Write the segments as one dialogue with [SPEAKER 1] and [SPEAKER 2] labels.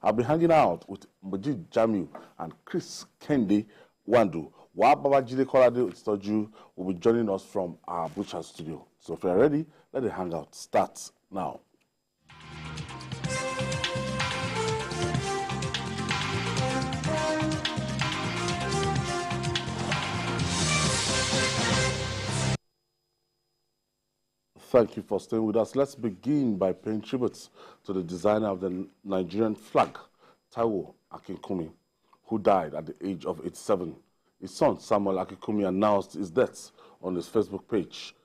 [SPEAKER 1] I'll be hanging out with Majid Jamiu and Chris Kendi Wandu. Wababajide Kolade Utstoju will be joining us from our Butcher studio. So if you're ready, let the hangout start now. Thank you for staying with us. Let's begin by paying tributes to the designer of the Nigerian flag, Taiwo Akinkumi, who died at the age of 87. His son, Samuel Akinkumi, announced his death on his Facebook page.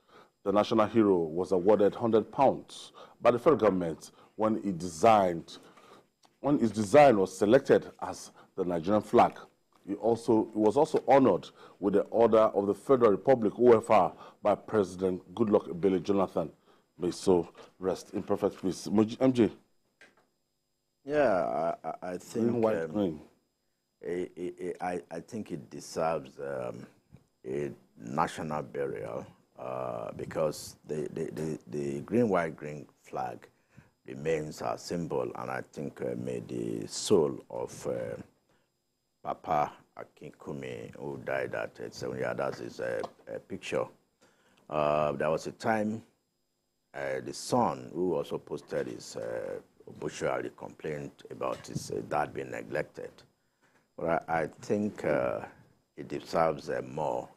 [SPEAKER 1] The national hero was awarded £100 by the federal government when his design was selected as the Nigerian flag. He was also honored with the Order of the Federal Republic, OFR, by President Goodluck Ebele Jonathan. May so rest in perfect peace. MJ?
[SPEAKER 2] Yeah, I think
[SPEAKER 1] Green, white, green.
[SPEAKER 2] I think it deserves a national burial because the green, white, green flag remains our symbol, and I think may the soul of Papa Akinkumi, who died at 87 years, that is a picture. There was a time the son, who also posted his obituary complaint about his dad being neglected. But I think it deserves more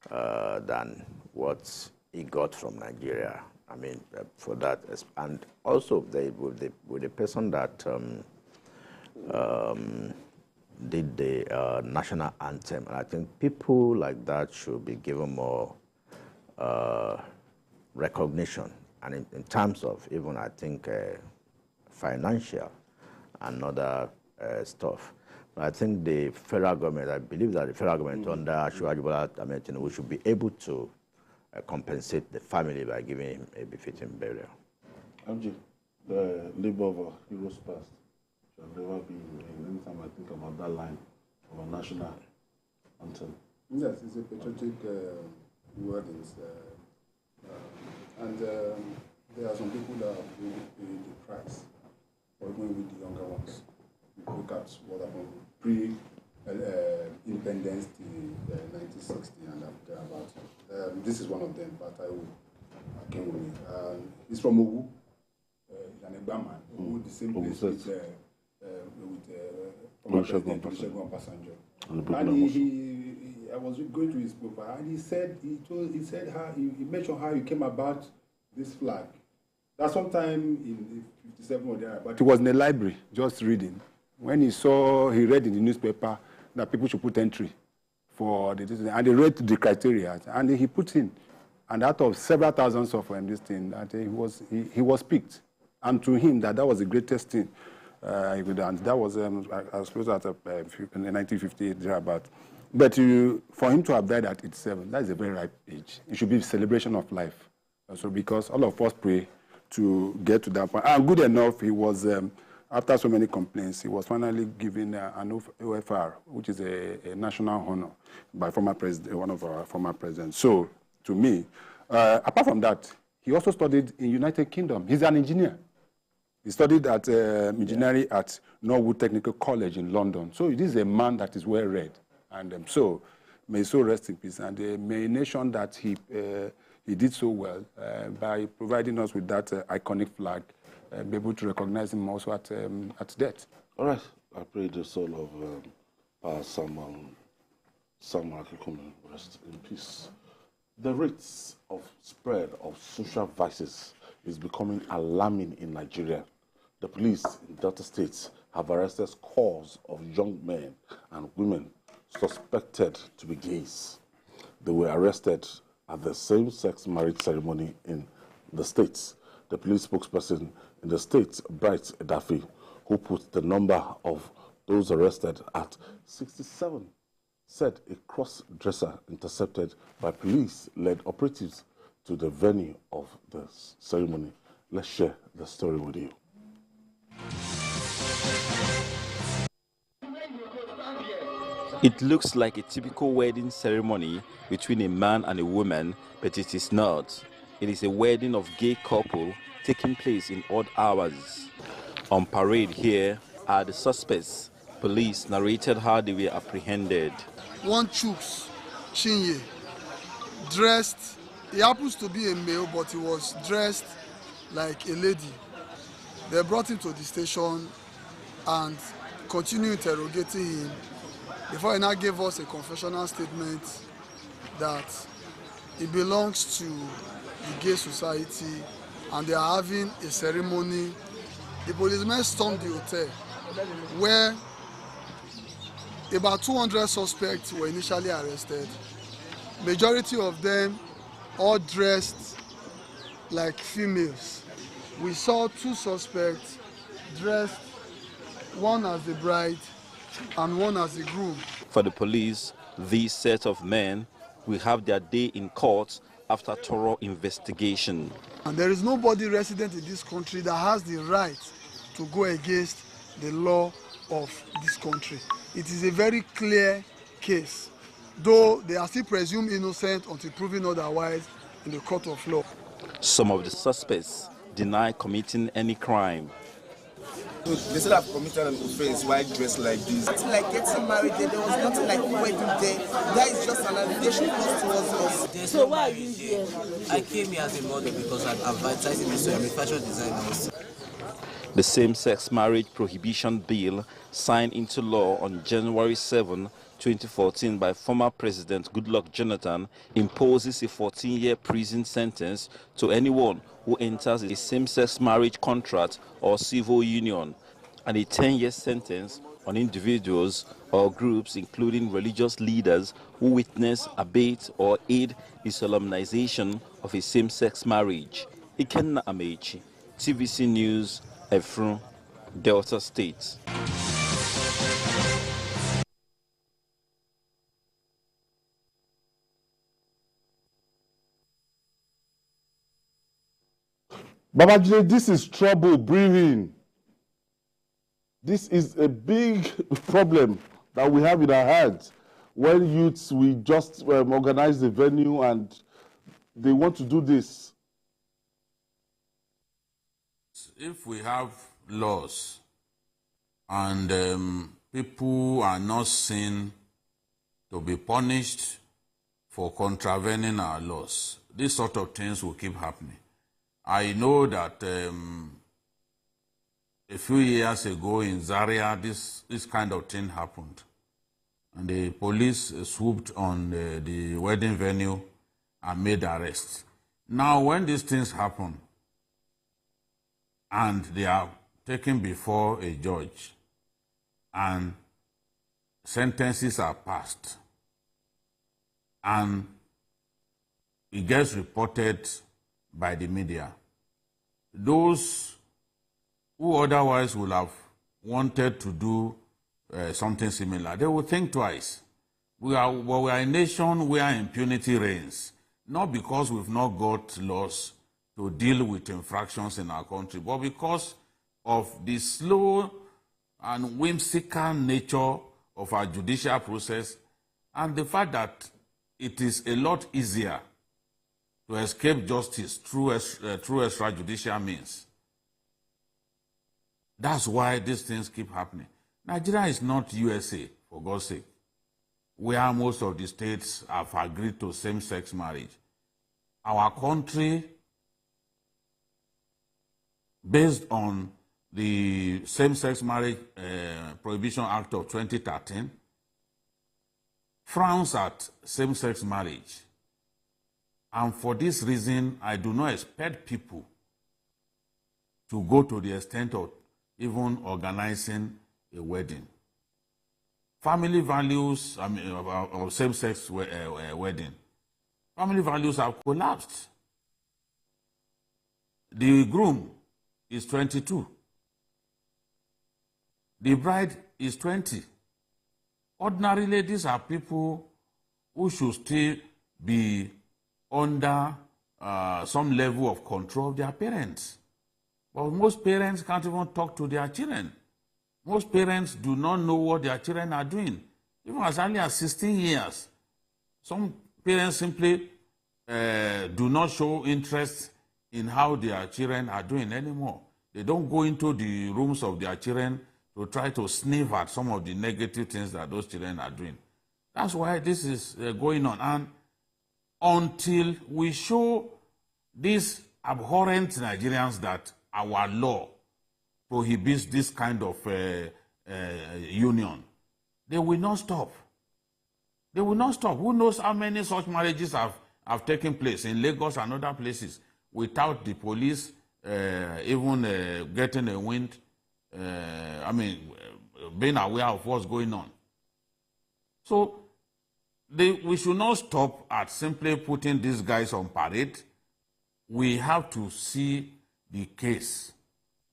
[SPEAKER 2] than what he got from Nigeria. I mean, for that, and also with the person that did the national anthem. And I think people like that should be given more recognition. And in terms of even, I think, financial and other stuff. But I think the federal government, I believe that the federal government under Asiwaju Bola Ahmed Tinubu should be able to compensate the family by giving him a befitting burial.
[SPEAKER 1] MJ, the labor of our heroes past. I've never been anytime I think about that line of a national anthem.
[SPEAKER 3] Yes, it's a patriotic wordings. And there are some people that have really paid the price, or even with the younger ones. Look at what happened pre-independence, the 1960 and about. This is one of them, but I came with me. He's from Ogu, an Egba man, Ogu, the same place with former President Olusegun Obasanjo. And I was going to his profile, and he mentioned how he came about this flag. That sometime in 57 or there, but he was in the library just reading. When he read in the newspaper that people should put entry for the, and he read the criteria, and he put in, and out of several thousands of this thing, that he was picked, and to him that was the greatest thing. And that was I suppose at in 1958 thereabout. But for him to have died at 87, that is a very ripe age. It should be a celebration of life. So because all of us pray to get to that point. And good enough, he was after so many complaints, he was finally given an OFR, which is a national honor by one of our former presidents. So to me, apart from that, he also studied in United Kingdom. He's an engineer. He studied at engineering at Norwood Technical College in London. So this is a man that is well read. And so may so rest in peace. And may a nation that he did so well by providing us with that iconic flag, be able to recognize him also at death.
[SPEAKER 1] All right. I pray the soul of Samuel Akinkumi rest in peace. The rates of spread of social vices is becoming alarming in Nigeria. The police in Delta State have arrested scores of young men and women suspected to be gays. They were arrested at the same-sex marriage ceremony in the States. The police spokesperson in the state, Bright Edafi, who put the number of those arrested at 67, said a cross-dresser intercepted by police-led operatives to the venue of the ceremony. Let's share the story with you.
[SPEAKER 4] It looks like a typical wedding ceremony between a man and a woman, but it is not. It is a wedding of gay couple taking place in odd hours. On parade here are the suspects. Police narrated how they were apprehended.
[SPEAKER 5] One Chuks Chinye, dressed, he happens to be a male, but he was dressed like a lady. They brought him to the station and continued interrogating him before he now gave us a confessional statement that he belongs to the gay society and they are having a ceremony. The policemen stormed the hotel where about 200 suspects were initially arrested. Majority of them all dressed like females. We saw 2 suspects dressed, one as the bride and one as the groom.
[SPEAKER 4] For the police, these set of men will have their day in court after thorough investigation.
[SPEAKER 5] And there is nobody resident in this country that has the right to go against the law of this country. It is a very clear case, though they are still presumed innocent until proven otherwise in the court of law.
[SPEAKER 4] Some of the suspects deny committing any crime.
[SPEAKER 6] So they said I've committed an offense while dressed like this. It's like getting married there was nothing like wedding there. That is just an allegation towards us.
[SPEAKER 7] So why are you here? I came here as a model because I'm advertising this, so I'm a fashion designer.
[SPEAKER 4] The same-sex marriage prohibition bill signed into law on January 7, 2014 by former President Goodluck Jonathan imposes a 14-year prison sentence to anyone who enters a same-sex marriage contract or civil union, and a 10-year sentence on individuals or groups, including religious leaders, who witness, abet, or aid the solemnization of a same-sex marriage. Ikenna Amechi, TVC News, Efru, Delta State.
[SPEAKER 1] Babajide, this is trouble brewing. This is a big problem that we have in our hands. When youths, we just organize the venue and they want to do this.
[SPEAKER 8] If we have laws and people are not seen to be punished for contravening our laws, these sort of things will keep happening. I know that a few years ago in Zaria, this kind of thing happened. And the police swooped on the wedding venue and made arrests. Now, when these things happen and they are taken before a judge and sentences are passed and it gets reported by the media, those who otherwise would have wanted to do something similar, they will think twice. We are a nation where impunity reigns, not because we've not got laws to deal with infractions in our country, but because of the slow and whimsical nature of our judicial process and the fact that it is a lot easier to escape justice through extrajudicial means. That's why these things keep happening. Nigeria is not USA, for God's sake, where most of the states have agreed to same-sex marriage. Our country, based on the Same-Sex Marriage Prohibition Act of 2013, frowns at same-sex marriage. And for this reason, I do not expect people to go to the extent of even organizing a wedding. Family values, of same-sex wedding, family values have collapsed. The groom is 22. The bride is 20. Ordinarily, these are people who should still be under some level of control of their parents. But most parents can't even talk to their children. Most parents do not know what their children are doing. Even as early as 16 years, some parents simply do not show interest in how their children are doing anymore. They don't go into the rooms of their children to try to sniff at some of the negative things that those children are doing. That's why this is going on. And until we show these abhorrent Nigerians that our law prohibits this kind of union, they will not stop. They will not stop. Who knows how many such marriages have taken place in Lagos and other places without the police even getting a wind, being aware of what's going on. So we should not stop at simply putting these guys on parade. We have to see the case,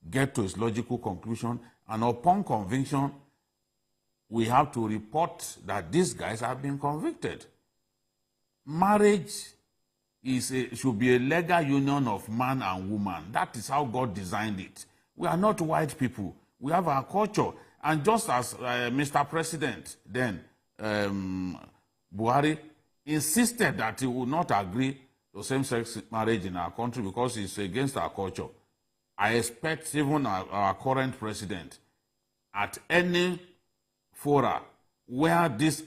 [SPEAKER 8] get to its logical conclusion, and upon conviction, we have to report that these guys have been convicted. Marriage should be a legal union of man and woman. That is how God designed it. We are not white people. We have our culture. And just as Mr. President then, Buhari, insisted that he would not agree to same-sex marriage in our country because it's against our culture, I expect even our current president, at any fora where this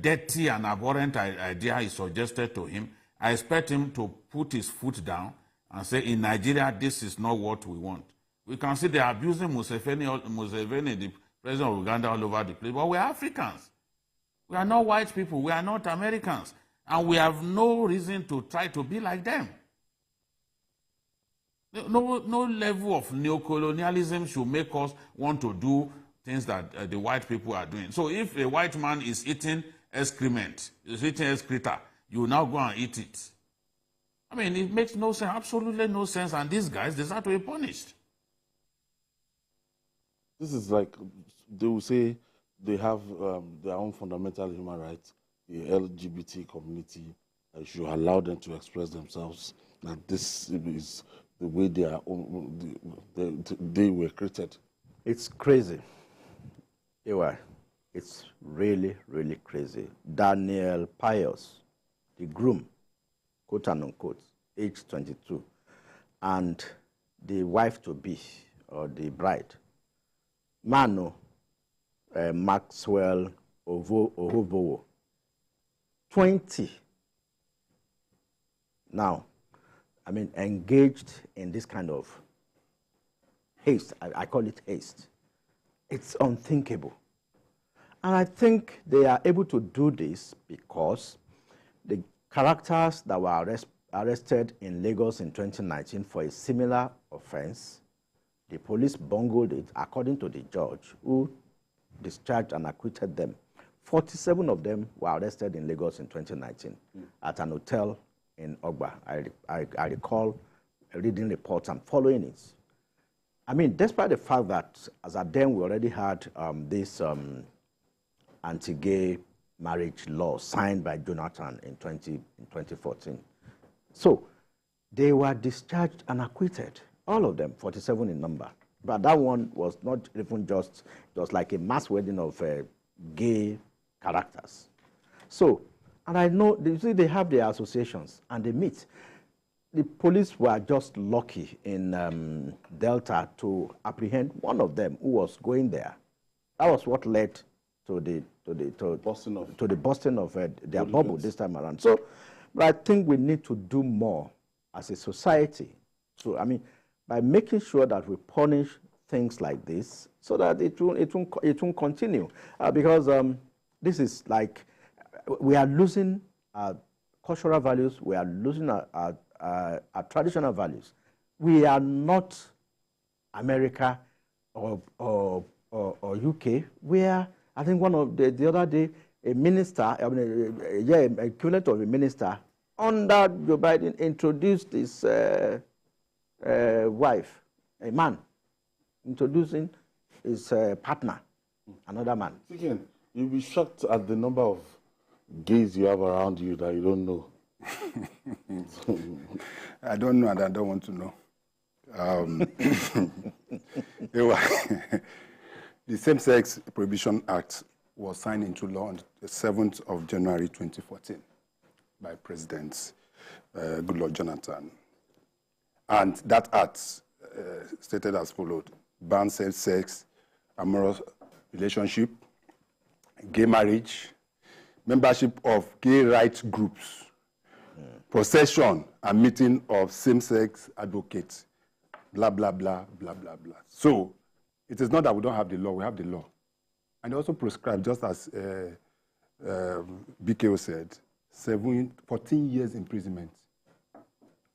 [SPEAKER 8] dirty and abhorrent idea is suggested to him, I expect him to put his foot down and say, in Nigeria, this is not what we want. We can see they're abusing Museveni, the president of Uganda, all over the place, but we're Africans. We are not white people. We are not Americans. And we have no reason to try to be like them. No level of neocolonialism should make us want to do things that the white people are doing. So if a white man is eating excrement, is eating excreta, you now go and eat it. I mean, it makes no sense, absolutely no sense, and these guys deserve to be punished.
[SPEAKER 1] This is like, they will say they have their own fundamental human rights. The LGBT community should allow them to express themselves, that this is the way they were created.
[SPEAKER 2] It's crazy. It's really, really crazy. Daniel Pius, the groom, quote unquote, age 22, and the wife-to-be, or the bride, Mano Maxwell Ohobowo, 20. Now, engaged in this kind of haste. I call it haste. It's unthinkable. And I think they are able to do this because the characters that were arrested in Lagos in 2019 for a similar offense, the police bungled it, according to the judge, who discharged and acquitted them. 47 of them were arrested in Lagos in 2019 at an hotel in Ogba. I recall reading reports and following it. Despite the fact that, as at then, we already had this anti-gay marriage law signed by Jonathan in 2014. So they were discharged and acquitted, all of them, 47 in number. But that one was not even just like a mass wedding of gay characters. So, and I know, they have their associations and they meet. The police were just lucky in Delta to apprehend one of them who was going there. That was what led to the busting of their bubble this time around. So, but I think we need to do more as a society. So, by making sure that we punish things like this, so that it won't continue, because this is like we are losing our cultural values, we are losing our traditional values. We are not America or UK. We are, I think one of the other day, a minister, equivalent of a minister, under Joe Biden, introduced his wife, a man, introducing his partner, another man.
[SPEAKER 1] Again, you'll be shocked at the number of gays you have around you that you don't know.
[SPEAKER 3] I don't know and I don't want to know. The Same-Sex Prohibition Act was signed into law on the 7th of January 2014 by President Goodluck Jonathan. And that act stated as followed: ban same-sex amorous relationship, gay marriage, membership of gay rights groups, possession and meeting of same-sex advocates, blah, blah, blah, blah, blah, blah. So it is not that we don't have the law, we have the law. And also prescribed, just as BKO said, 14 years imprisonment.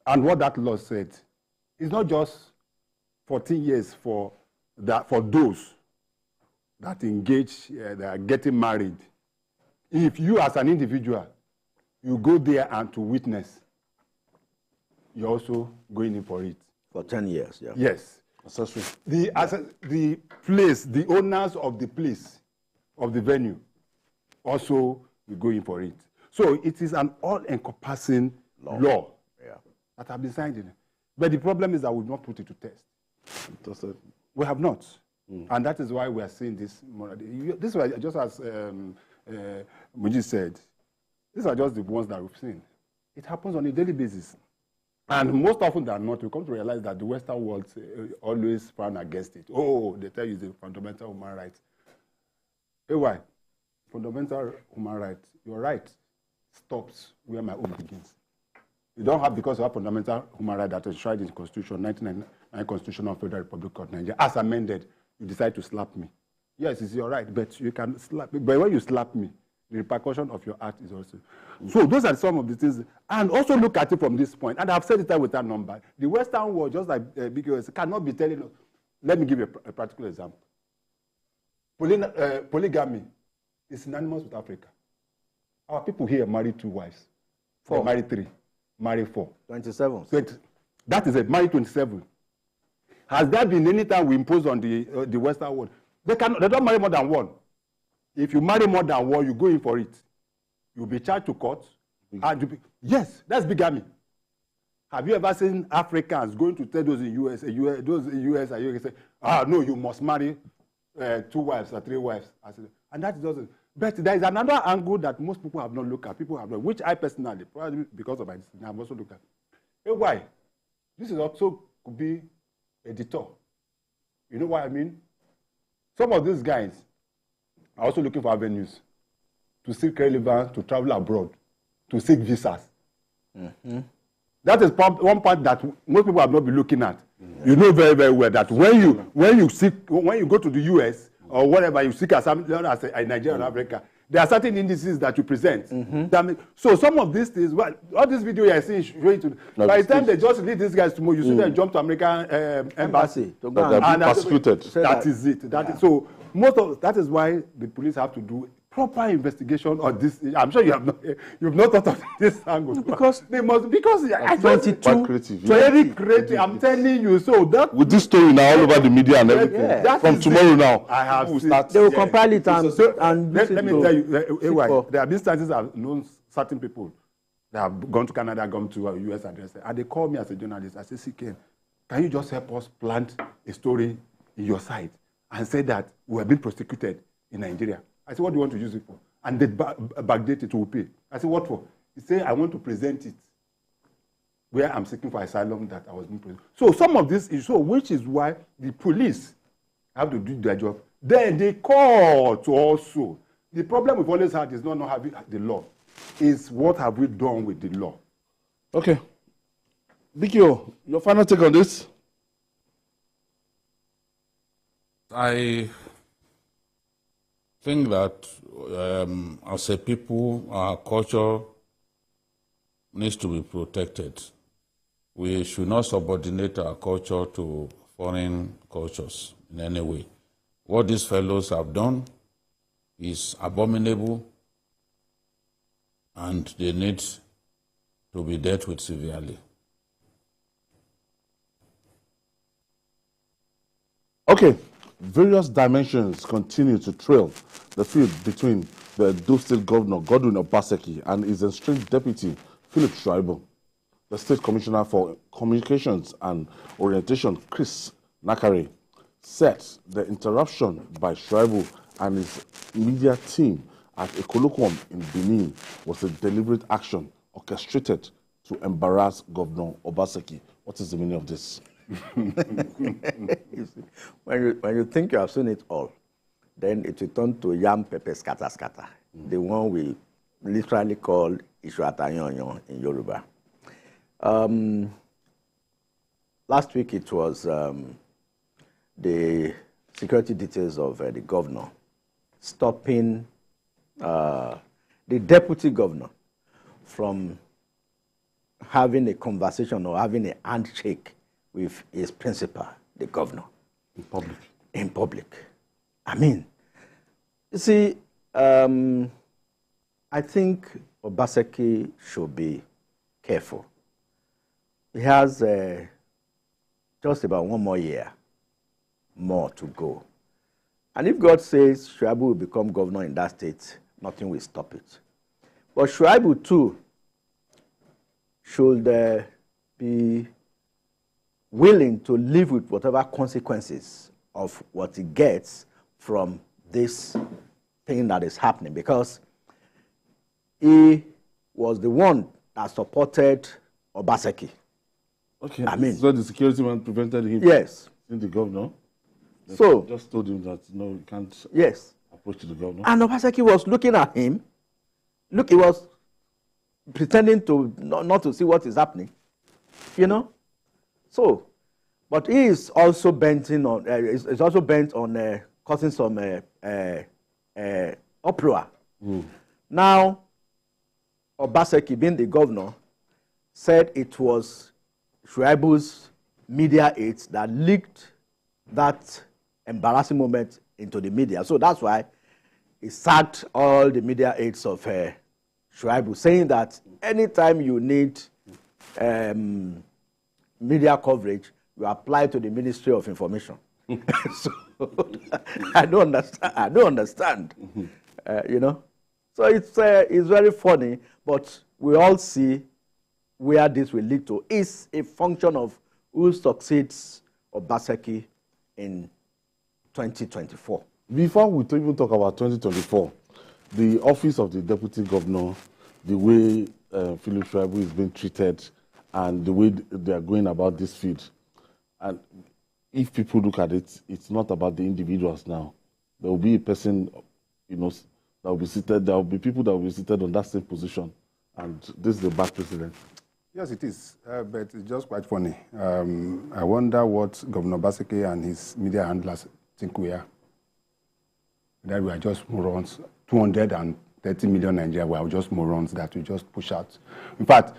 [SPEAKER 3] And what that law said, it's not just 14 years for those that engage, that are getting married. If you as an individual, you go there and to witness, you're also going in for it.
[SPEAKER 2] For 10 years, yeah.
[SPEAKER 3] Yes. The place, the owners of the place, of the venue, also will go in for it. So it is an all-encompassing law that has been signed in. But the problem is that we've not put it to test. We have not. And that is why we are seeing this. This is just as Muji said, these are just the ones that we've seen. It happens on a daily basis. And most often than not, we come to realize that the Western world always frown against it. Oh, they tell you it's a fundamental human right. Hey, why? Fundamental human right, your right stops where my own begins. You don't have, because you have fundamental human right that is enshrined in the Constitution, 1999 Constitution of Federal Republic of Nigeria, as amended, you decide to slap me. Yes, it's your right, but you can slap me. But when you slap me, the repercussion of your act is also. So those are some of the things. And also look at it from this point. And I've said it with that number. The Western world, just like BKS, cannot be telling us. Let me give you a practical example. Polygamy is synonymous with Africa. Our people here marry 2 wives. 4. Marry 3. Marry 4.
[SPEAKER 2] 27.
[SPEAKER 3] That is it. Marry 27. Has there been any time we impose on the Western world? They don't marry more than 1. If you marry more than 1, you go in for it. You'll be charged to court. And yes, that's bigamy. Have you ever seen Africans going to tell those in US, those in US and you say, no, you must marry 2 wives or 3 wives. And that doesn't. But there is another angle that most people have not looked at. People have not, which I personally, probably because of my decision, have also looked at. Hey, why? This is also could be a detour. You know what I mean? Some of these guys are also looking for avenues to seek relevance, to travel abroad, to seek visas. Mm-hmm. That is one part that most people have not been looking at. Mm-hmm. You know very, very well that when you go to the US or whatever, you seek as a Nigerian or Africa, there are certain indices that you present. Mm-hmm. So some of these things, all this video you are seeing, showing to, by the time they just lead these guys tomorrow, you see them jump to American embassy.
[SPEAKER 1] They are being persecuted.
[SPEAKER 3] That is it. So that is why the police have to do proper investigation on this. I'm sure you've not thought of this angle.
[SPEAKER 2] Because
[SPEAKER 3] they must, because
[SPEAKER 2] 22
[SPEAKER 1] creative.
[SPEAKER 3] Very creative. I'm telling you. So that
[SPEAKER 1] with this story now all over the media and everything. From tomorrow now,
[SPEAKER 3] I have
[SPEAKER 2] they will compile it and
[SPEAKER 3] let me tell you. There have been instances I've known certain people that have gone to Canada, gone to US, and they call me as a journalist. I say, CK, can you just help us plant a story in your site and say that we have been prosecuted in Nigeria? I said, what do you want to use it for? And they backdate it, will pay. I said, what for? He said, I want to present it where I'm seeking for asylum that I was being presented. So some of this is so, which is why the police have to do their job. Then the court also. The problem we've always had is not having the law. It's what have we done with the law?
[SPEAKER 1] Okay. Bikio, your final take on this?
[SPEAKER 8] I think that as a people, our culture needs to be protected. We should not subordinate our culture to foreign cultures in any way. What these fellows have done is abominable, and they need to be dealt with severely.
[SPEAKER 1] Okay. Various dimensions continue to trail the field between the Edo State Governor Godwin Obaseki and his estranged deputy Philip Shuaibu. The State Commissioner for Communications and Orientation, Chris Nakare, said the interruption by Shuaibu and his media team at a colloquium in Benin was a deliberate action orchestrated to embarrass Governor Obaseki. What is the meaning of this?
[SPEAKER 2] You see, when you think you have seen it all, then it will turn to yam pepper scatter scatter, the one we literally call Isu Atayonyon in Yoruba. Last week it was the security details of the governor stopping the deputy governor from having a conversation or having a handshake with his principal, the governor.
[SPEAKER 1] In public.
[SPEAKER 2] In public. I mean, you see, I think Obaseki should be careful. He has just about 1 more year more to go. And if God says Shuaibu will become governor in that state, nothing will stop it. But Shuaibu too should be willing to live with whatever consequences of what he gets from this thing that is happening, because he was the one that supported Obaseki.
[SPEAKER 1] Okay,
[SPEAKER 2] I mean,
[SPEAKER 1] so the security man prevented him
[SPEAKER 2] yes.
[SPEAKER 1] from seeing the governor. They
[SPEAKER 2] So
[SPEAKER 1] just told him that no, you can't
[SPEAKER 2] yes.
[SPEAKER 1] approach the governor.
[SPEAKER 2] And Obaseki was looking at him. Look, he was pretending to not to see what is happening, you know. So, but he is also bent on is also bent on causing some uproar. Now, Obaseki, being the governor, said it was Shuaibu's media aides that leaked that embarrassing moment into the media. So that's why he sacked all the media aides of Shuaibu, saying that anytime you need media coverage, you apply to the Ministry of Information. So I don't understand. You know. So it's very funny, but we all see where this will lead to. It's a function of who succeeds Obaseki in 2024.
[SPEAKER 1] Before we even talk about 2024, the office of the deputy governor, the way Philip Shuaibu is being treated, and the way they are going about this field, and if people look at it, it's not about the individuals now. There will be a person, you know, that will be seated. There will be people that will be seated on that same position, and this is the bad precedent.
[SPEAKER 3] Yes, it is, but it's just quite funny. I wonder what Governor Obaseki and his media handlers think we are. That we are just morons. 230 million Nigeria, we are just morons that we just push out. In fact,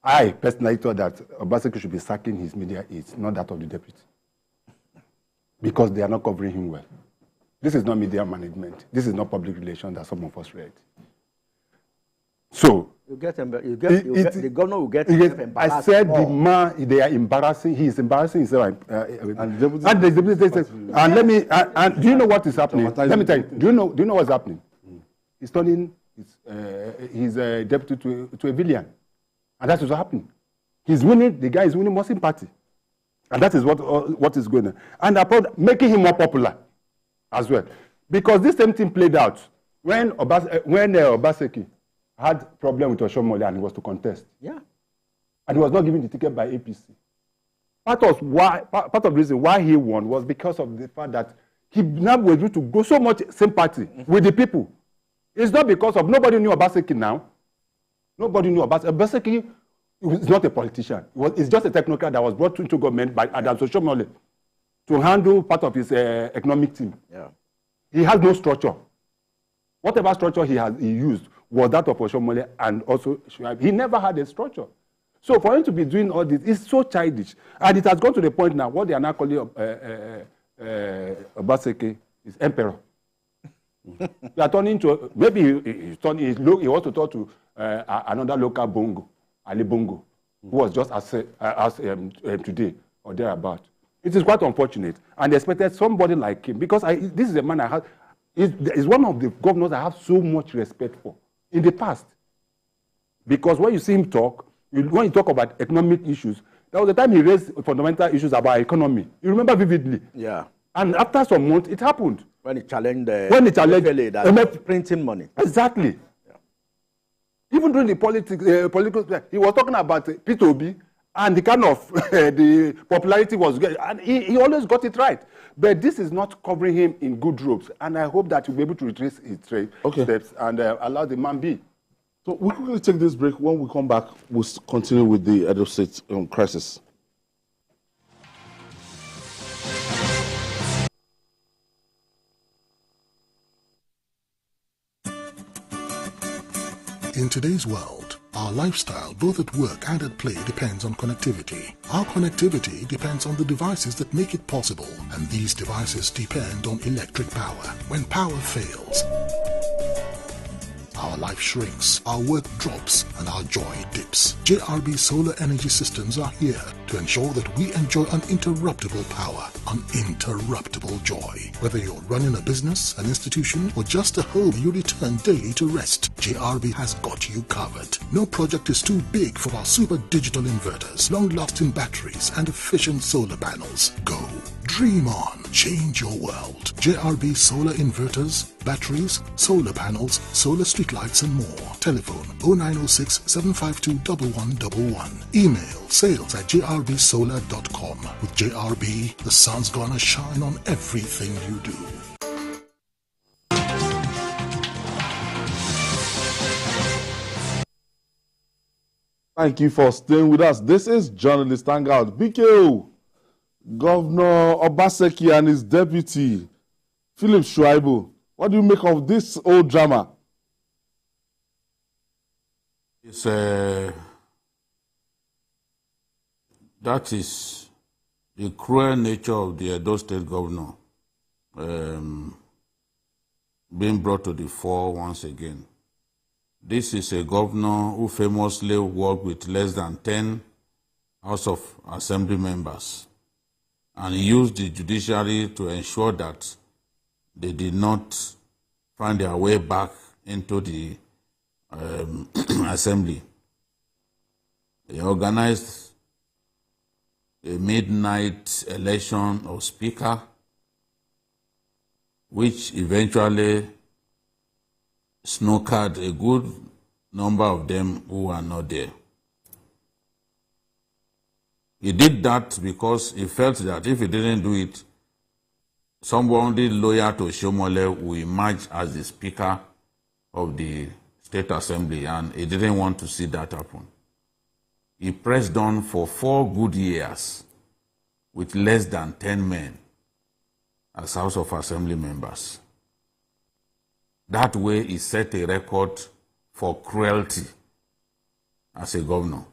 [SPEAKER 3] I personally thought that Obaseki should be sacking his media aides, not that of the deputy, because they are not covering him well. This is not media management. This is not public relations that some of us read. So,
[SPEAKER 2] the governor will get embarrassed.
[SPEAKER 3] I said the man, they are embarrassing. He is embarrassing himself. And do you know what is happening? Let me tell you. Do you know what's happening? He's turning his deputy to a villain, and that is what's happening. He's winning. The guy is winning more sympathy, and that is what is going on. And about making him more popular as well, because this same thing played out when Obaseki had problem with Oshomole and he was to contest.
[SPEAKER 2] Yeah.
[SPEAKER 3] And he was not given the ticket by APC. Part of the reason why he won was because of the fact that he now was able to go so much sympathy with the people. It's not because of nobody knew Obaseki now. Nobody knew Obaseki. Is not a politician. It's just a technocrat that was brought into government by Adams Oshomole to handle part of his economic team.
[SPEAKER 2] Yeah.
[SPEAKER 3] He has no structure. Whatever structure he used was that of Oshomole and also Shuaibu. He never had a structure. So for him to be doing all this, it's so childish. And it has gone to the point now, what they are now calling Obaseki is emperor. They are turning to, maybe he wants to talk to another local bongo, Ali Bongo, who was just as today or thereabout. It is quite unfortunate. And they expected somebody like him, because this is a man I have, is one of the governors I have so much respect for in the past. Because when you see him talk, when you talk about economic issues, there was a time he raised fundamental issues about economy. You remember vividly.
[SPEAKER 2] Yeah.
[SPEAKER 3] And after some months, it happened.
[SPEAKER 2] When he challenged
[SPEAKER 3] printing
[SPEAKER 2] money.
[SPEAKER 3] Exactly. Yeah. Even during the political, he was talking about P2B
[SPEAKER 9] And the kind of the popularity was good, and he always got it right. But this is not covering him in good ropes, and I hope that he'll be able to retrace his steps and allow the man be.
[SPEAKER 1] So we quickly take this break. When we come back, we'll continue with the Edo State crisis.
[SPEAKER 10] In today's world, our lifestyle, both at work and at play, depends on connectivity. Our connectivity depends on the devices that make it possible, and these devices depend on electric power. When power fails, our life shrinks, our work drops, and our joy dips. JRB Solar Energy Systems are here to ensure that we enjoy uninterruptible power, uninterruptible joy. Whether you're running a business, an institution, or just a home you return daily to rest, JRB has got you covered. No project is too big for our super digital inverters, long-lasting batteries, and efficient solar panels. Go. Dream on. Change your world. JRB solar inverters, batteries, solar panels, solar streetlights, and more. Telephone 0906 752 1111. Email sales@jrbsolar.com. With JRB, the sun's gonna shine on everything you do.
[SPEAKER 1] Thank you for staying with us. This is Journalist Hangout. BKO, Governor Obaseki and his deputy, Philip Shuaibu. What do you make of this old drama?
[SPEAKER 8] It's that is the cruel nature of the Edo State governor being brought to the fore once again. This is a governor who famously worked with less than 10 House of Assembly members and used the judiciary to ensure that they did not find their way back into the assembly. They organized a midnight election of speaker, which eventually snookered a good number of them who were not there. He did that because he felt that if he didn't do it, somebody loyal to Shomole will emerge as the Speaker of the State Assembly, and he didn't want to see that happen. He pressed on for 4 good years with less than 10 men as House of Assembly members. That way, he set a record for cruelty as a governor.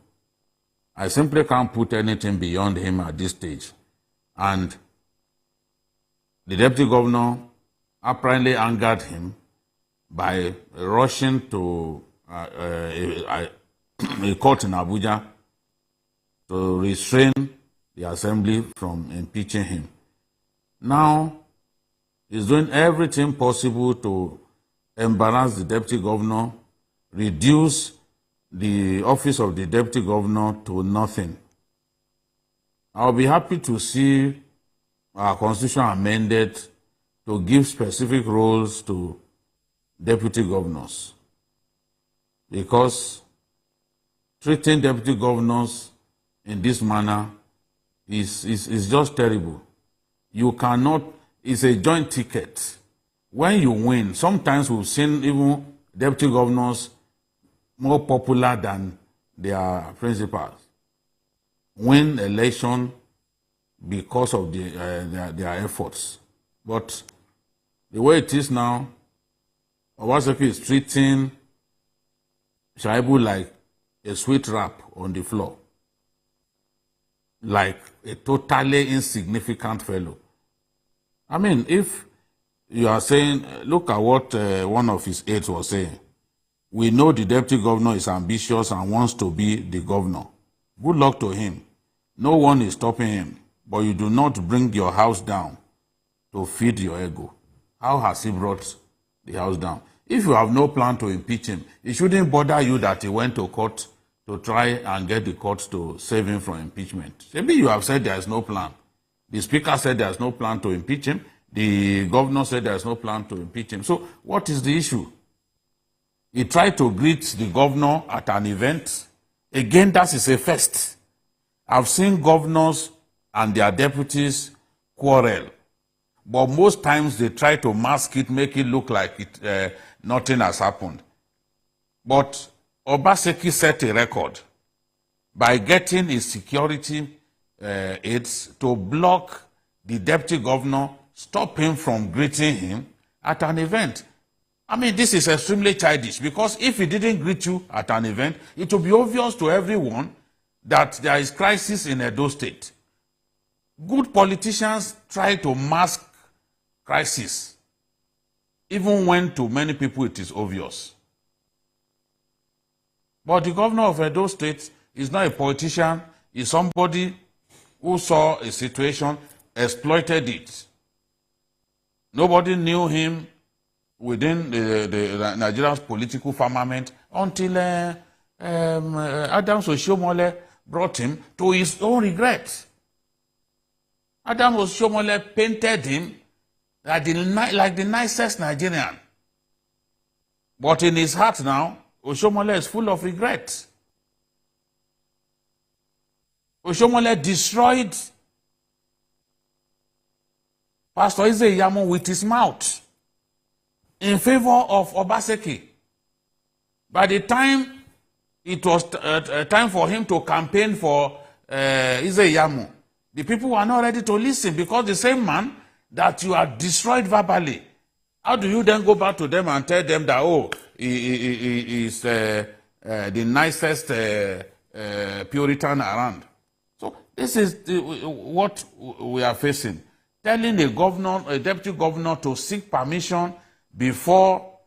[SPEAKER 8] I simply can't put anything beyond him at this stage. And the deputy governor apparently angered him by rushing to a court in Abuja to restrain the assembly from impeaching him. Now, he's doing everything possible to embarrass the deputy governor, reduce the office of the deputy governor to nothing. I'll be happy to see our constitution amended to give specific roles to deputy governors, because treating deputy governors in this manner is just terrible. You cannot, it's a joint ticket. When you win, sometimes we've seen even deputy governors more popular than their principals win election because of their efforts. But the way it is now, Obaseki is treating Shaibu like a sweet wrap on the floor, like a totally insignificant fellow. I mean, if you are saying, look at what one of his aides was saying. We know the deputy governor is ambitious and wants to be the governor. Good luck to him. No one is stopping him, but you do not bring your house down to feed your ego. How has he brought the house down? If you have no plan to impeach him, it shouldn't bother you that he went to court to try and get the court to save him from impeachment. Maybe you have said there is no plan. The speaker said there is no plan to impeach him. The governor said there is no plan to impeach him. So what is the issue? He tried to greet the governor at an event. Again, that is a first. I've seen governors and their deputies quarrel, but most times they try to mask it, make it look like nothing has happened. But Obaseki set a record by getting his security aides to block the deputy governor, stop him from greeting him at an event. I mean, this is extremely childish, because if he didn't greet you at an event, it will be obvious to everyone that there is crisis in Edo State. Good politicians try to mask crisis, even when to many people it is obvious. But the governor of Edo State is not a politician, is somebody who saw a situation, exploited it. Nobody knew him within the Nigeria's political firmament until Adams Oshiomhole brought him to his own regret. Adams Oshiomhole painted him like the nicest Nigerian. But in his heart now, Oshiomhole is full of regret. Oshiomhole destroyed Pastor Ize-Iyamu with his mouth in favor of Obaseki. By the time it was time for him to campaign for Ize-Iyamu, the people were not ready to listen, because the same man that you are destroyed verbally, how do you then go back to them and tell them that, oh, he is the nicest Puritan around? So this is what we are facing. Telling a deputy governor to seek permission before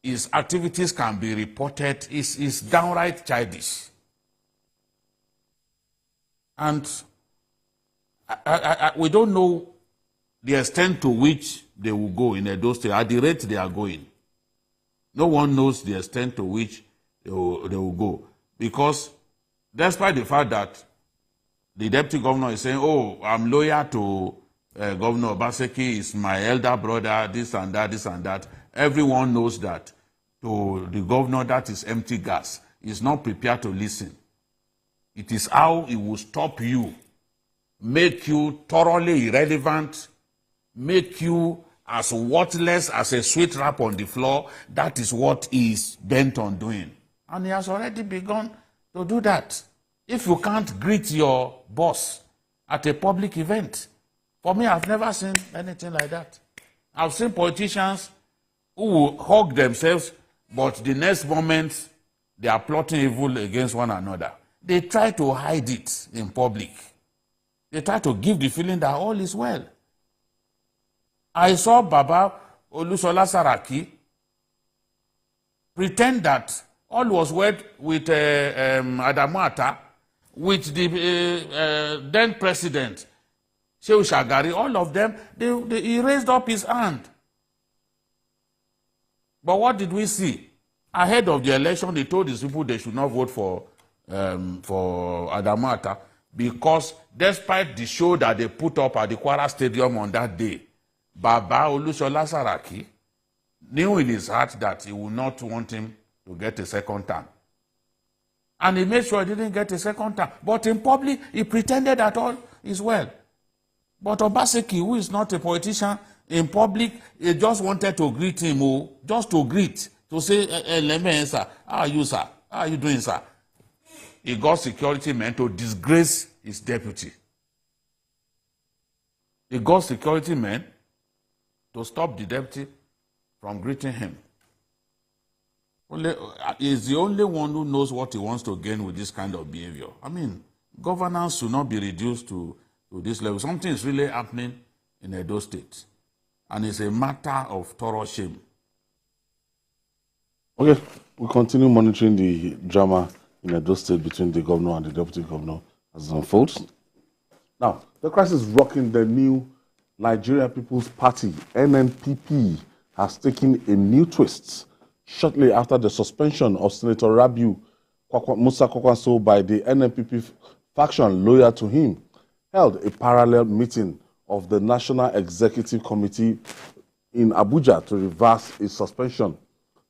[SPEAKER 8] his activities can be reported is downright childish. And we don't know the extent to which they will go in Edo State, at the rate they are going. No one knows the extent to which they will go. Because despite the fact that the deputy governor is saying, oh, I'm loyal to Governor Obaseki, is my elder brother, this and that, everyone knows that to the governor that is empty gas. He's not prepared to listen. It is how he will stop you, make you thoroughly irrelevant, make you as worthless as a sweet wrap on the floor. That is what he is bent on doing. And he has already begun to do that. If you can't greet your boss at a public event, for me, I've never seen anything like that. I've seen politicians who will hug themselves, but the next moment, they are plotting evil against one another. They try to hide it in public. They try to give the feeling that all is well. I saw Baba Olusola Saraki pretend that all was well with Adamu Atta, with the then president, Shehu Shagari, all of them, he raised up his hand. But what did we see? Ahead of the election, they told these people they should not vote for Adamu Atta, because despite the show that they put up at the Kwara Stadium on that day, Baba Olusola Saraki knew in his heart that he would not want him to get a second term. And he made sure he didn't get a second term. But in public, he pretended that all is well. But Obaseki, who is not a politician, in public, he just wanted to greet him, just to greet, to say, sir, how are you, sir? How are you doing, sir? He got security men to disgrace his deputy. He got security men to stop the deputy from greeting him. He's the only one who knows what he wants to gain with this kind of behavior. I mean, governance should not be reduced to this level. Something is really happening in Edo State, and it's a matter of thorough shame.
[SPEAKER 1] Okay, we continue monitoring the drama in Edo State between the governor and the deputy governor as it unfolds. Now, the crisis rocking the new Nigeria People's Party, NNPP, has taken a new twist shortly after the suspension of Senator Rabiu Musa Kwankwaso by the NNPP faction loyal to him, held a parallel meeting of the National Executive Committee in Abuja to reverse its suspension.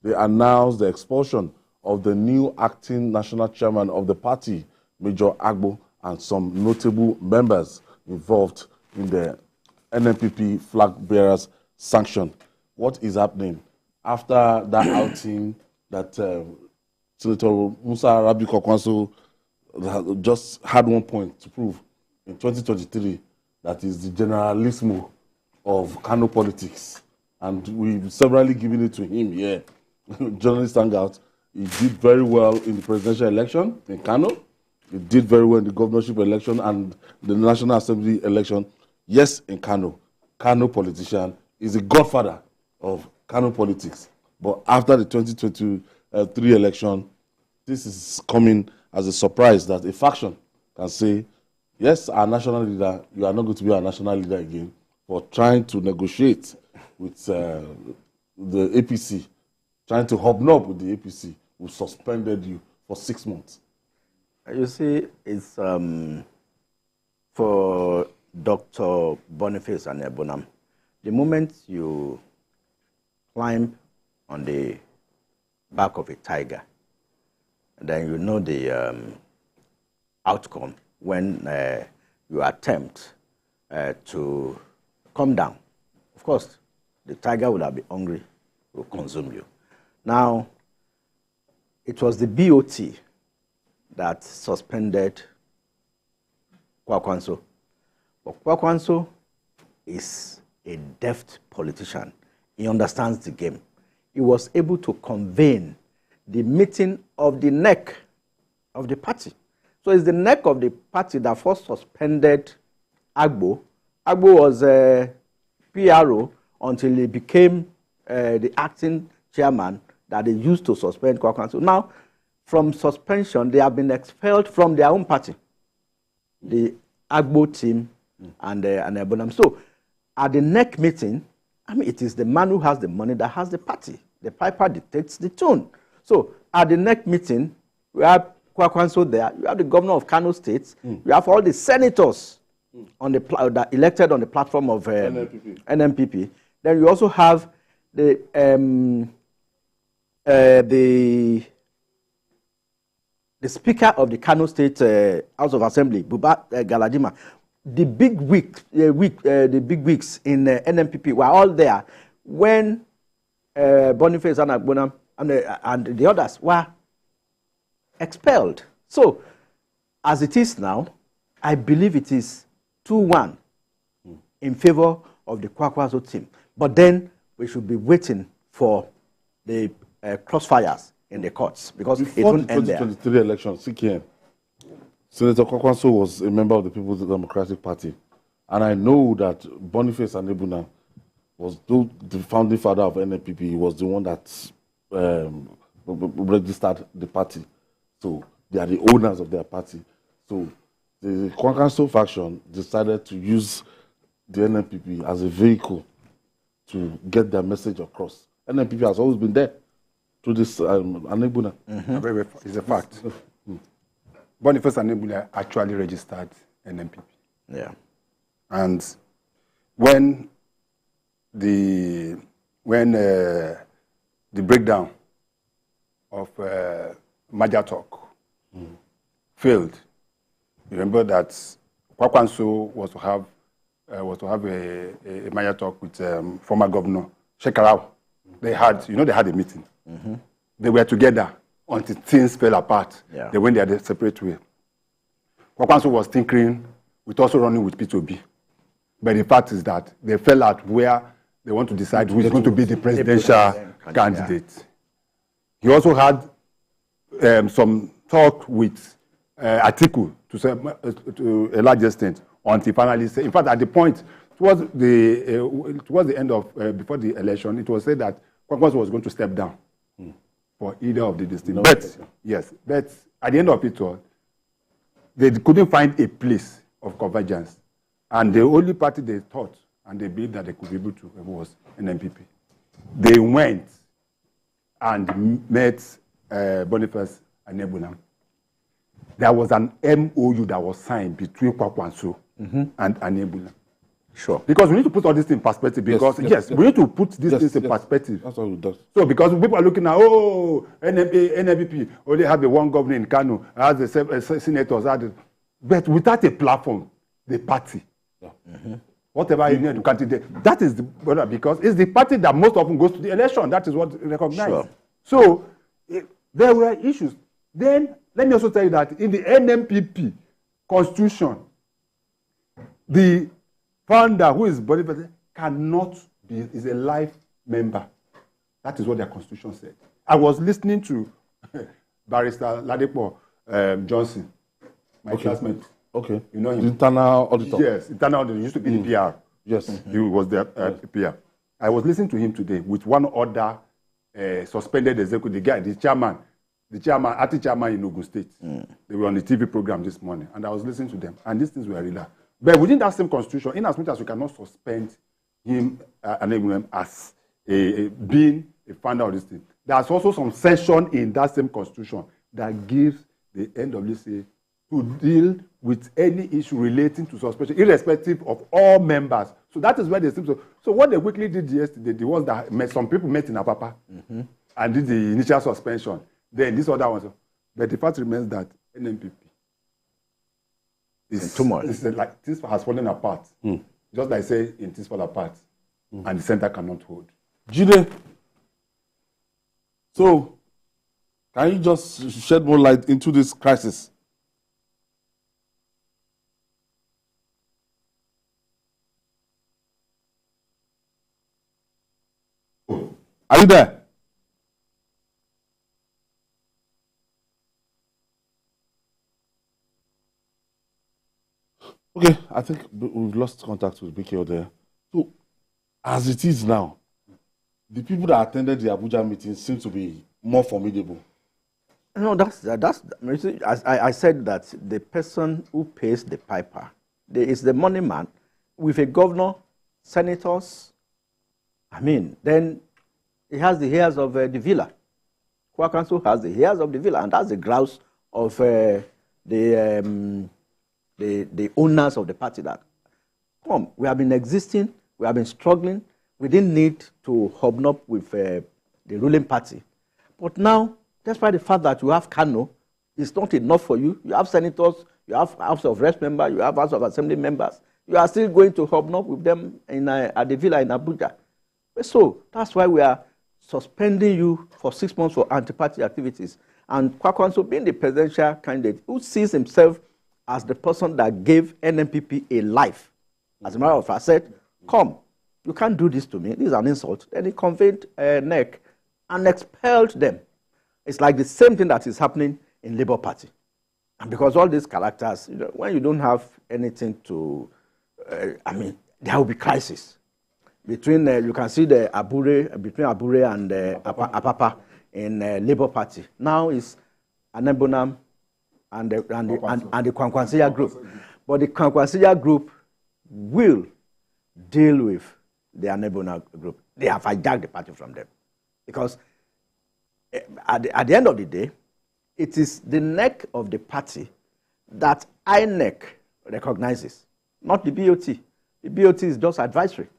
[SPEAKER 1] They announced the expulsion of the new acting national chairman of the party, Major Agbo, and some notable members involved in the NNPP flag bearers sanction. What is happening after that outing that Senator Musa Rabi Kwankwaso just had one point to prove in 2023, that is the generalismo of Kano politics, and we've severally given it to him here. Journalist Hangout, he did very well in the presidential election in Kano. He did very well in the governorship election and the National Assembly election. Yes, in Kano. Kano politician is the godfather of Kano politics. But after the 2023 election, this is coming as a surprise that a faction can say, yes, our national leader, you are not going to be our national leader again, for trying to negotiate with the APC, trying to hobnob with the APC, who suspended you for 6 months.
[SPEAKER 2] You see, it's for Dr. Boniface and Ebonam, the moment you climb on the back of a tiger, then you know the outcome when you attempt to come down. Of course, the tiger would have been hungry, will consume you. Now, it was the BOT that suspended Kwankwaso. But Kwankwaso is a deft politician. He understands the game. He was able to convene the meeting of the neck of the party. So it's the neck of the party that first suspended Agbo. Agbo was a PRO until he became the acting chairman that they used to suspend Kwankwaso. Now, from suspension, they have been expelled from their own party, the Agbo team and Ebonam. So, at the neck meeting, I mean, it is the man who has the money that has the party. The piper dictates the tune. So, at the neck meeting, we have Kwankwaso there, you have the governor of Kano State, you have all the senators on the that elected on the platform of NNPP. Then you also have the Speaker of the Kano State House of Assembly, Buba Galadima. The big wigs in NNPP were all there when Boniface and Agbonam and the others were expelled. So, as it is now, I believe it is 2-1 in favor of the Kwankwaso team. But then we should be waiting for the crossfires in the courts, because it won't end there. Before the
[SPEAKER 1] 2023 election, CKM, Senator Kwankwaso was a member of the People's Democratic Party. And I know that Boniface and Ebuna was the founding father of NNPP. He was the one that registered the party. So they are the owners of their party. So the Kwankwaso faction decided to use the NNPP as a vehicle to get their message across. NNPP has always been there to this Anebuna.
[SPEAKER 9] It's a fact. Boniface Anebuna actually registered NNPP.
[SPEAKER 2] Yeah. And
[SPEAKER 9] when the breakdown of Maja Talk failed, you remember that Kwankwaso was to have a Maja Talk with former governor Shekarau. They had a meeting. They were together until things fell apart. Yeah. They went their separate way. Kwankwaso was tinkering with also running with P2B. But the fact is that they fell out where they want to decide who is going to be the presidential candidate. Yeah. He also had some talk with Atiku to a large extent until finally, in fact, at the point, towards the end of, before the election, it was said that Kwankwaso was going to step down for either of the districts. But at the end of it all, they couldn't find a place of convergence. And the only party they thought and they believed that they could be able to was NNPP. They went and met Boniface and Nebunam. There was an MOU that was signed between Kwankwaso and Nebunam.
[SPEAKER 2] Sure.
[SPEAKER 9] Because we need to put all this in perspective. Because yes, we need to put these things in perspective.
[SPEAKER 1] That's what it does.
[SPEAKER 9] So because people are looking at, NNPP only have the one governor in Kano, has the senators. But without a platform, the party, whatever you need to candidate, that is the because it's the party that most often goes to the election. That is what recognized.
[SPEAKER 2] Sure.
[SPEAKER 9] So there were issues. Then let me also tell you that in the NNPP constitution, the founder who is body president cannot be is a life member. That is what their constitution said. I was listening to Barrister Ladipo Johnson, my classmate.
[SPEAKER 1] Okay.
[SPEAKER 9] You know him.
[SPEAKER 1] The internal auditor.
[SPEAKER 9] Yes, internal auditor. He used to be the PR.
[SPEAKER 1] Yes.
[SPEAKER 9] He was the PR. I was listening to him today with one other suspended executive, the guy, the chairman, acting chairman in Ogun State. They were on the TV program this morning, and I was listening to them, and these things were real. But within that same constitution, in as much as we cannot suspend him as being a founder of this thing, there's also some section in that same constitution that gives the NWC to deal with any issue relating to suspension, irrespective of all members. So that is where they seem to. So what they quickly did yesterday, the ones that some people met in Apapa and did the initial suspension. Then this other one. But the fact remains that NNPP is like this has fallen apart. Just like say in this fall apart, and the center cannot hold.
[SPEAKER 1] Jide, so can you just shed more light into this crisis? Are you there? Okay, I think we've lost contact with BKO there. So, as it is now, the people that attended the Abuja meeting seem to be more formidable.
[SPEAKER 2] No, I said that the person who pays the piper is the money man with a governor, senators. I mean, then he has the heirs of the villa. Kwankwaso has the heirs of the villa, and that's the grouse of the owners of the party. That come, we have been existing, we have been struggling. We didn't need to hobnob with the ruling party, but now, despite the fact that you have Kano, it's not enough for you. You have senators, you have House of Reps members, you have House of Assembly members. You are still going to hobnob with them at the villa in Abuja. So that's why we are suspending you for 6 months for anti-party activities. And Kwankwaso, being the presidential candidate, who sees himself as the person that gave NNPP a life. As a matter of fact, said, come, you can't do this to me. This is an insult. Then he convened NEC and expelled them. It's like the same thing that is happening in Labour Party. And because all these characters, when you don't have anything to, there will be crisis. Between, you can see the between Abure and Apapa in Labour Party. Now it's Anebonam and the Kwankwaso group. But the Kwankwaso group will deal with the Anebonam group. They have hijacked the party from them. Because at the end of the day, it is the neck of the party that INEC recognizes, not the BOT. The BOT is just advisory.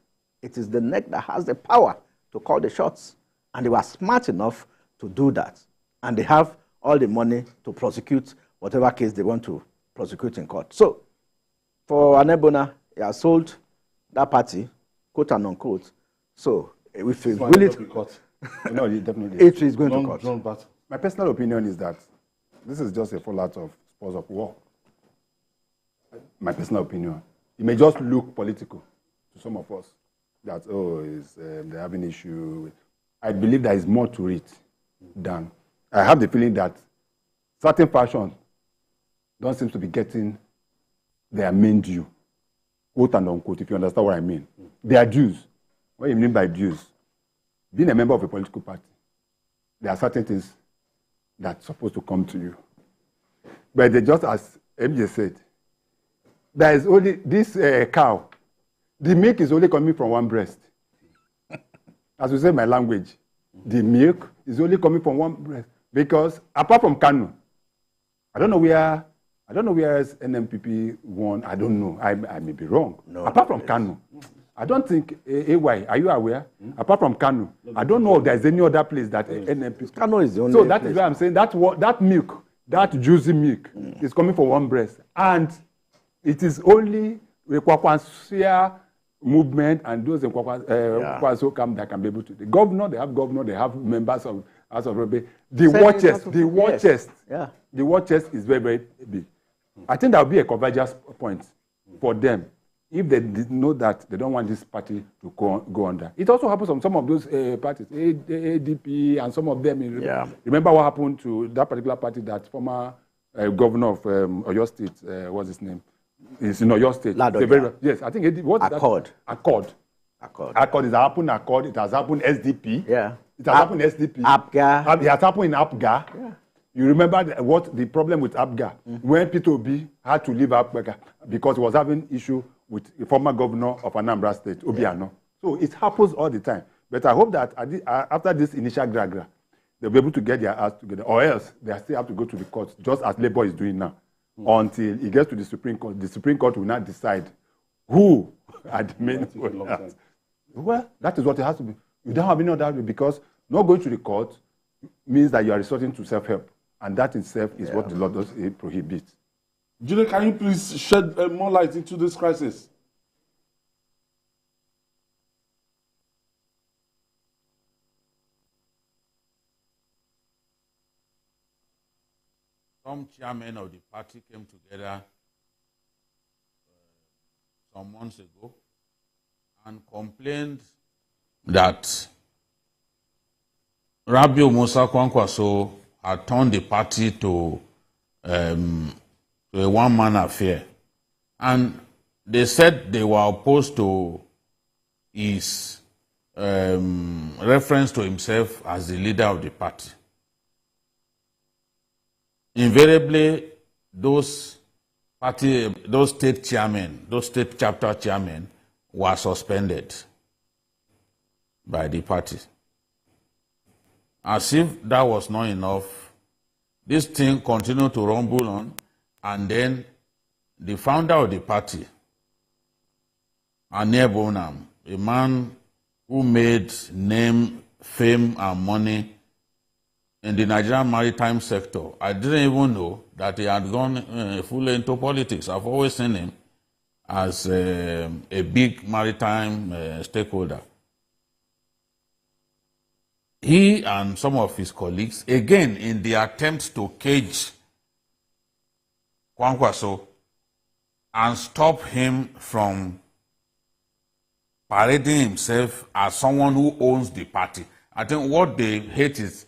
[SPEAKER 2] It is the neck that has the power to call the shots. And they were smart enough to do that. And they have all the money to prosecute whatever case they want to prosecute in court. So, for Anebona, he has sold that party, quote and unquote. So, if he really...
[SPEAKER 9] No, definitely.
[SPEAKER 2] It is going to court.
[SPEAKER 9] My personal opinion is that this is just a fallout of spoils of war. My personal opinion. It may just look political to some of us. That, they have an issue. I believe there is more to it than... I have the feeling that certain factions don't seem to be getting their main due, quote and unquote, if you understand what I mean. Their dues. What do you mean by dues? Being a member of a political party, there are certain things that's supposed to come to you. But they just, as MJ said, there is only this cow. The milk is only coming from one breast. As we say in my language, the milk is only coming from one breast. Because apart from Kano, I don't know where NNPP won. I don't know. I may be wrong. No, apart from Kano, I don't think AY. Are you aware? Apart from Kano, I don't know if there's any other place that NNPP.
[SPEAKER 2] Kano is the only.
[SPEAKER 9] So that is why I'm saying that milk that juicy milk is coming from one breast. And it is only the Kwankwaso movement and those in Kwankwaso camp that can be able to. The governor, they have members of House of Rebe. The war chest is very, very big. I think that will be a convergence point for them if they know that they don't want this party to go under. It also happens on some of those parties, ADP and some of them. Remember what happened to that particular party, that former governor of Oyo State, what's his name? It's in Oyo State. Yes, I think Accord. Accord is happened. Accord. It has happened SDP.
[SPEAKER 2] Yeah.
[SPEAKER 9] It has happened SDP.
[SPEAKER 2] APGA.
[SPEAKER 9] It has happened in APGA.
[SPEAKER 2] Yeah.
[SPEAKER 9] You remember what the problem with APGA when P2B had to leave APGA because he was having issue with the former governor of Anambra State, Obiano. So it happens all the time. But I hope that after this initial gragra, they'll be able to get their ass together, or else they still have to go to the court, just as Labour is doing now, until it gets to the Supreme Court. The Supreme Court will not decide who are the main owners. Well, that is what it has to be. You don't have any other way, because not going to the court means that you are resorting to self-help. And that itself is what the law does prohibit.
[SPEAKER 1] Jide, can you please shed more light into this crisis?
[SPEAKER 8] Some chairmen of the party came together some months ago and complained that Rabiu Musa Kwankwaso had turned the party to a one-man affair. And they said they were opposed to his reference to himself as the leader of the party. Invariably, those state chairmen, those state chapter chairmen were suspended by the party. As if that was not enough, this thing continued to rumble on, and then the founder of the party, Ane Bonham, a man who made name, fame, and money in the Nigerian maritime sector. I didn't even know that he had gone fully into politics. I've always seen him as a big maritime stakeholder. He and some of his colleagues, again, in the attempt to cage Kwankwaso and stop him from parading himself as someone who owns the party. I think what they hate is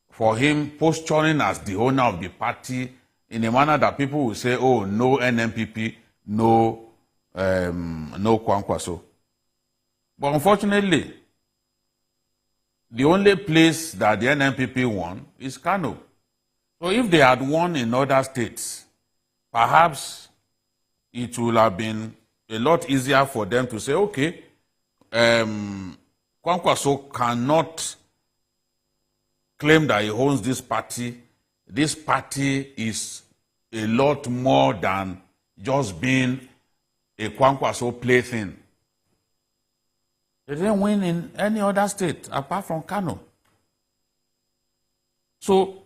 [SPEAKER 8] for him posturing as the owner of the party in a manner that people will say, oh, no NNPP, no Kwankwaso. But unfortunately, the only place that the NNPP won is Kano. So if they had won in other states, perhaps it would have been a lot easier for them to say, okay, Kwankwaso cannot claim that he owns this party. This party is a lot more than just being a Kwankwaso plaything. They didn't win in any other state apart from Kano. So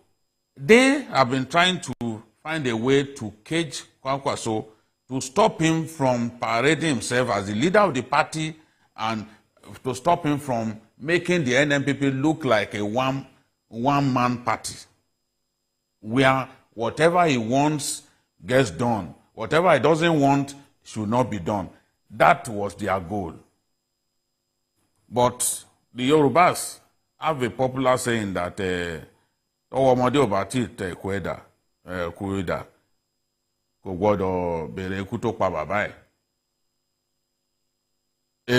[SPEAKER 8] they have been trying to find a way to cage Kwankwaso, to stop him from parading himself as the leader of the party, and to stop him from making the NNPP look like a one-man party, where whatever he wants gets done. Whatever he doesn't want should not be done. That was their goal. But the Yorubas have a popular saying that a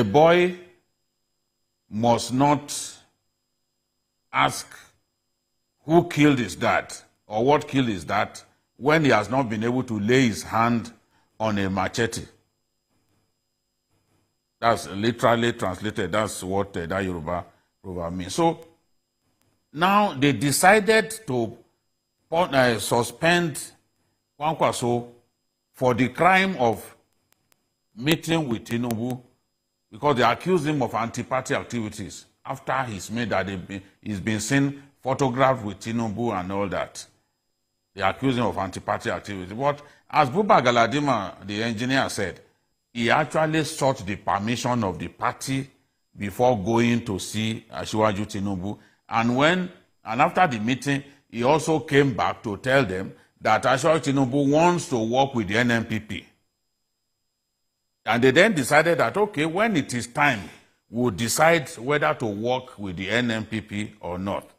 [SPEAKER 8] boy must not ask who killed his dad or what killed his dad when he has not been able to lay his hand on a machete. That's literally translated. That's what that Yoruba proverb means. So now they decided to suspend Kwankwaso for the crime of meeting with Tinubu, because they accused him of anti-party activities after he's made that he's been seen photographed with Tinubu and all that. They accuse him of anti-party activity. But as Buba Galadima, the engineer, said, he actually sought the permission of the party before going to see Asiwaju Tinubu. And after the meeting, he also came back to tell them that Asiwaju Tinubu wants to work with the NNPP. And they then decided that, okay, when it is time, we'll decide whether to work with the NNPP or not.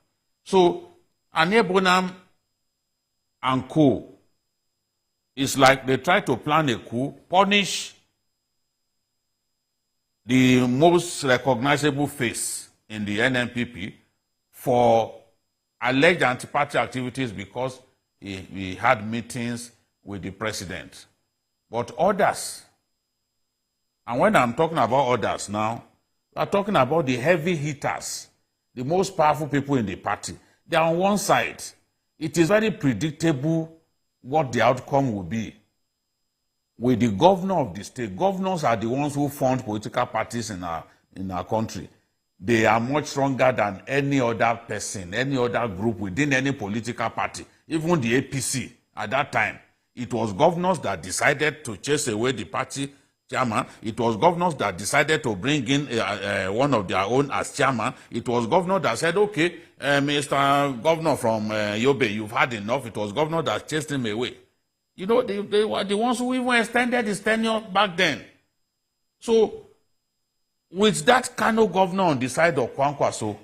[SPEAKER 8] So, Anebonam and co, it's like they try to plan a coup, punish the most recognizable face in the NNPP for alleged anti-party activities because he had meetings with the president. But others, and when I'm talking about others now, I'm talking about the heavy hitters, the most powerful people in the party. They are on one side. It is very predictable what the outcome will be. With the governor of the state, governors are the ones who fund political parties in our country. They are much stronger than any other person, any other group within any political party, even the APC at that time. It was governors that decided to chase away the party chairman. It was governors that decided to bring in one of their own as chairman. It was governors that said, okay, Mr. Governor from Yobe, you've had enough. It was governor that chased him away. You know, they were the ones who even extended his tenure back then. So, with that Kano governor on the side of Kwankwaso,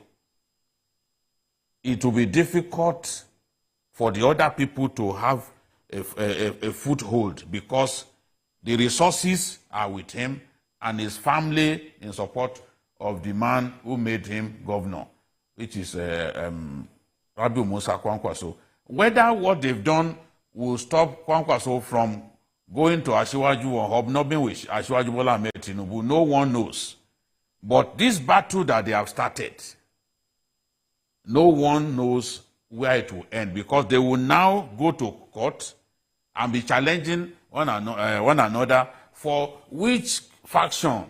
[SPEAKER 8] it will be difficult for the other people to have a foothold because the resources are with him and his family in support of the man who made him governor, which is Rabiu Musa Kwankwaso. Whether what they've done will stop Kwankwaso from going to Asiwaju or hobnobbing with Asiwaju Bola Ahmed Tinubu, no one knows. But this battle that they have started, no one knows where it will end because they will now go to court and be challenging one another for which faction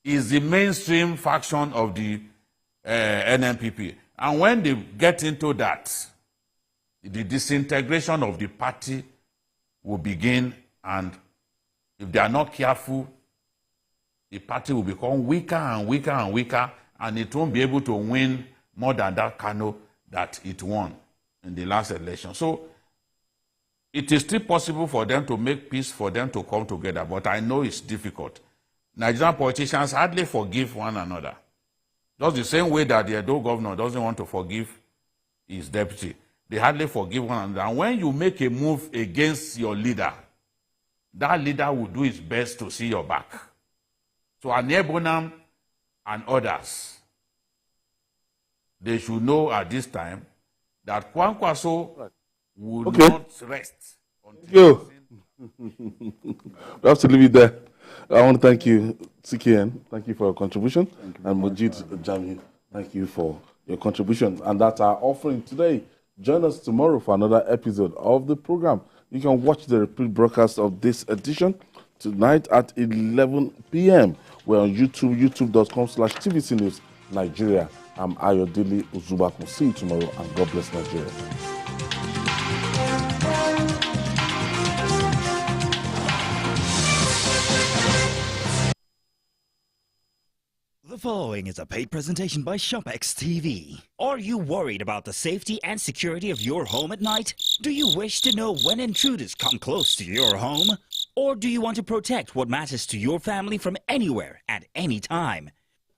[SPEAKER 8] is the mainstream faction of the NNPP. And when they get into that, the disintegration of the party will begin, and if they are not careful, the party will become weaker and weaker and weaker, and it won't be able to win more than that Kano that it won in the last election. So it is still possible for them to make peace, for them to come together, but I know it's difficult. Nigerian politicians hardly forgive one another. Just the same way that the Edo governor doesn't want to forgive his deputy. They hardly forgive one another. And when you make a move against your leader, that leader will do his best to see your back. So Anebonam and others, they should know at this time that Kwankwaso will not rest until
[SPEAKER 1] we have to leave it there. I want to thank you, CKN. Thank you for your contribution. And Mujid Jami, thank you for your contribution. And that's our offering today. Join us tomorrow for another episode of the program. You can watch the repeat broadcast of this edition tonight at 11 p.m. We're on YouTube, youtube.com/TVC News Nigeria. I'm Ayodele Uzubakun. See you tomorrow, and God bless Nigeria.
[SPEAKER 11] The following is a paid presentation by ShopX TV. Are you worried about the safety and security of your home at night? Do you wish to know when intruders come close to your home? Or do you want to protect what matters to your family from anywhere at any time?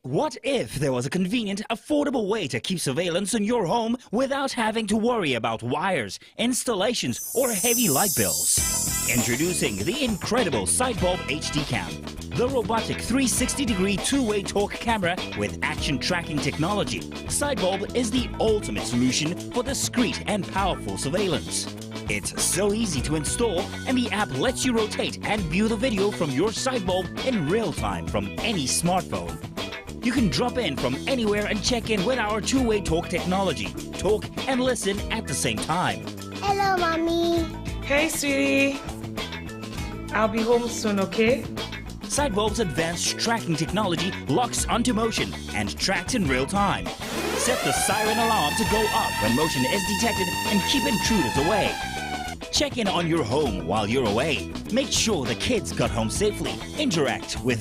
[SPEAKER 11] What if there was a convenient, affordable way to keep surveillance on your home without having to worry about wires, installations, or heavy light bills? Introducing the incredible Sidebulb HD Cam, the robotic 360-degree two-way torque camera with action tracking technology. Sidebulb is the ultimate solution for discreet and powerful surveillance. It's so easy to install, and the app lets you rotate and view the video from your Sidebulb in real time from any smartphone. You can drop in from anywhere and check in with our two-way talk technology. Talk and listen at the same time.
[SPEAKER 12] Hello, Mommy.
[SPEAKER 13] Hey, sweetie. I'll be home soon, okay?
[SPEAKER 11] Sidebulb's advanced tracking technology locks onto motion and tracks in real time. Set the siren alarm to go off when motion is detected and keep intruders away. Check in on your home while you're away. Make sure the kids got home safely. Interact with